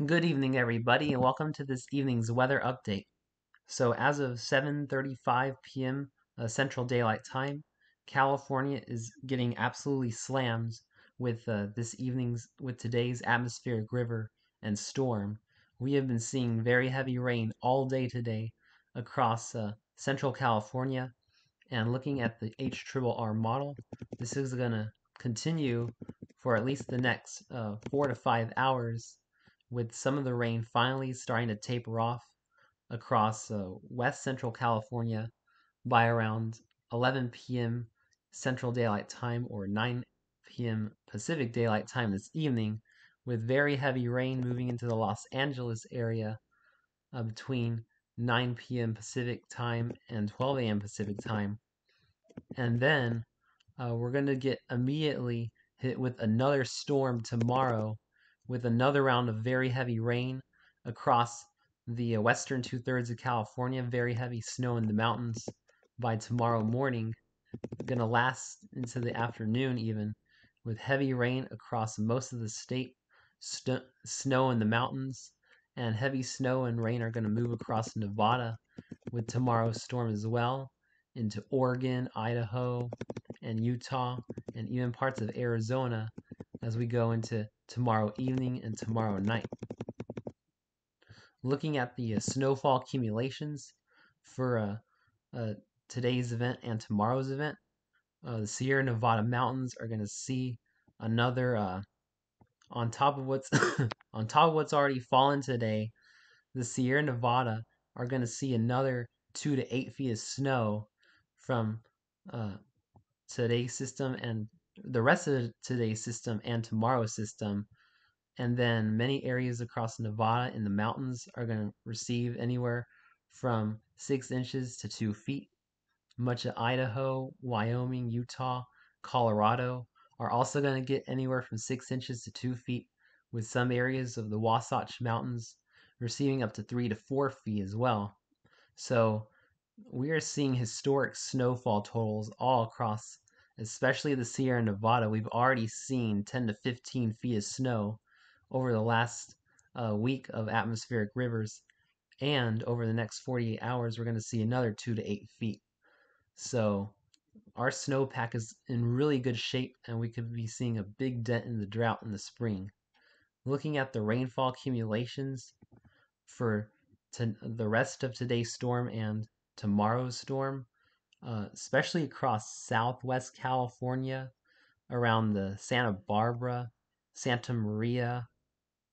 Good evening, everybody, and welcome to this evening's weather update. So, as of 7:35 p.m. Central Daylight Time, California is getting absolutely slammed with today's atmospheric river and storm. We have been seeing very heavy rain all day today across Central California, and looking at the HRRR model, this is going to continue for at least the next 4 to 5 hours, with some of the rain finally starting to taper off across West Central California by around 11 p.m. Central Daylight Time or 9 p.m. Pacific Daylight Time this evening, with very heavy rain moving into the Los Angeles area between 9 p.m. Pacific Time and 12 a.m. Pacific Time. And then we're going to get immediately hit with another storm tomorrow with another round of very heavy rain across the western two-thirds of California, very heavy snow in the mountains by tomorrow morning, going to last into the afternoon even, with heavy rain across most of the state, snow in the mountains, and heavy snow and rain are going to move across Nevada with tomorrow's storm as well, into Oregon, Idaho, and Utah, and even parts of Arizona as we go into tomorrow evening and tomorrow night. Looking at the snowfall accumulations for today's event and tomorrow's event, the Sierra Nevada mountains are going to see another on top of what's on top of what's already fallen today. The Sierra Nevada are going to see another 2 to 8 feet of snow from uh, today's system and the rest of today's system and tomorrow's system. And then many areas across Nevada in the mountains are going to receive anywhere from 6 inches to 2 feet. Much of Idaho, Wyoming, Utah, Colorado are also going to get anywhere from 6 inches to 2 feet, with some areas of the Wasatch Mountains receiving up to 3 to 4 feet as well. So we are seeing historic snowfall totals all across, especially the Sierra Nevada. We've already seen 10 to 15 feet of snow over the last week of atmospheric rivers, and over the next 48 hours, we're going to see another 2 to 8 feet. So our snowpack is in really good shape, and we could be seeing a big dent in the drought in the spring. Looking at the rainfall accumulations for the rest of today's storm and tomorrow's storm, especially across Southwest California, around the Santa Barbara, Santa Maria,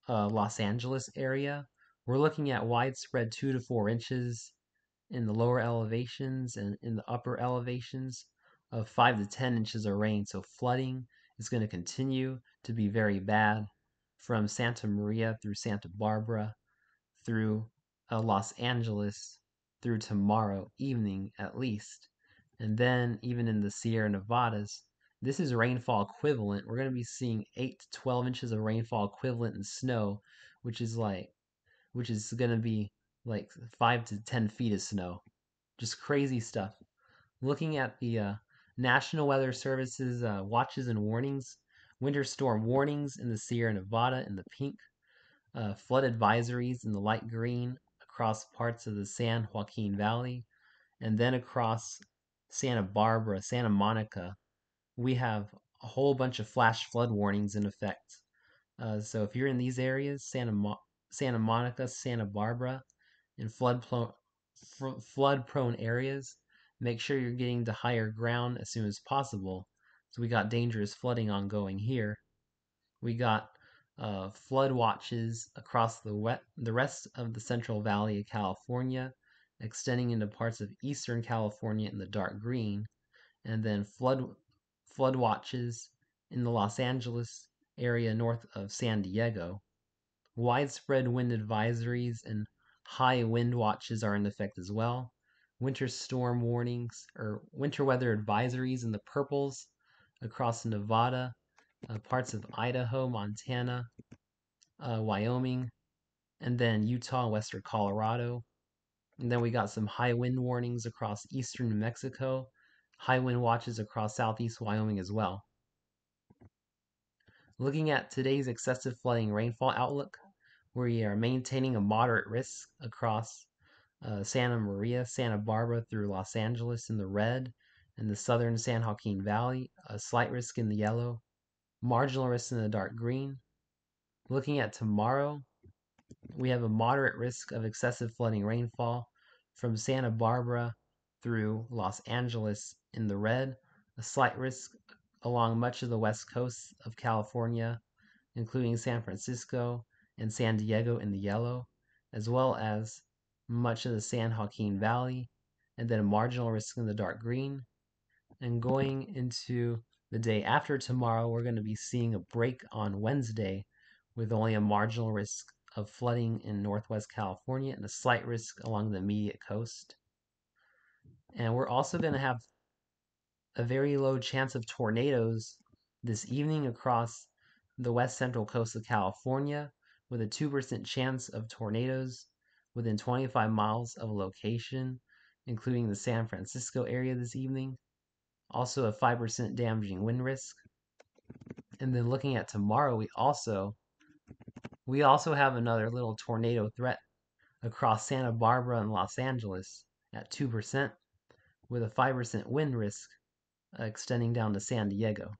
Los Angeles area, we're looking at widespread 2 to 4 inches in the lower elevations, and in the upper elevations of 5 to 10 inches of rain. So flooding is going to continue to be very bad from Santa Maria through Santa Barbara through Los Angeles through tomorrow evening at least. And then even in the Sierra Nevadas, this is rainfall equivalent. We're going to be seeing 8 to 12 inches of rainfall equivalent in snow, which is going to be like 5 to 10 feet of snow. Just crazy stuff. Looking at the National Weather Service's watches and warnings, winter storm warnings in the Sierra Nevada in the pink, flood advisories in the light green across parts of the San Joaquin Valley, and then across Santa Barbara, Santa Monica, we have a whole bunch of flash flood warnings in effect. So if you're in these areas, Santa Monica, Santa Barbara, in flood-prone areas, make sure you're getting to higher ground as soon as possible. So we got dangerous flooding ongoing here. We got flood watches across the rest of the Central Valley of California, extending into parts of Eastern California in the dark green, and then flood watches in the Los Angeles area north of San Diego. Widespread wind advisories and high wind watches are in effect as well. Winter storm warnings or winter weather advisories in the purples across Nevada, parts of Idaho, Montana, Wyoming, and then Utah, western Colorado. And then we got some high wind warnings across eastern New Mexico, high wind watches across southeast Wyoming as well. Looking at today's excessive flooding rainfall outlook, We are maintaining a moderate risk across Santa Maria, Santa Barbara through Los Angeles in the red, and the southern San Joaquin Valley, a slight risk in the yellow, marginal risk in the dark green. Looking at tomorrow, we have a moderate risk of excessive flooding rainfall from Santa Barbara through Los Angeles in the red, a slight risk along much of the west coast of California, including San Francisco and San Diego in the yellow, as well as much of the San Joaquin Valley, and then a marginal risk in the dark green. And going into the day after tomorrow, we're going to be seeing a break on Wednesday with only a marginal risk of flooding in Northwest California and a slight risk along the immediate coast. And we're also going to have a very low chance of tornadoes this evening across the west central coast of California, with a 2% chance of tornadoes within 25 miles of a location, including the San Francisco area this evening. Also, a 5% damaging wind risk. And then looking at tomorrow, we also have another little tornado threat across Santa Barbara and Los Angeles at 2%, with a 5% wind risk extending down to San Diego.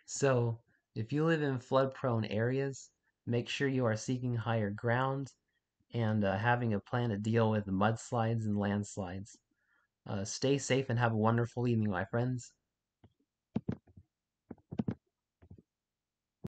So, if you live in flood-prone areas, make sure you are seeking higher ground and having a plan to deal with mudslides and landslides. Stay safe and have a wonderful evening, my friends.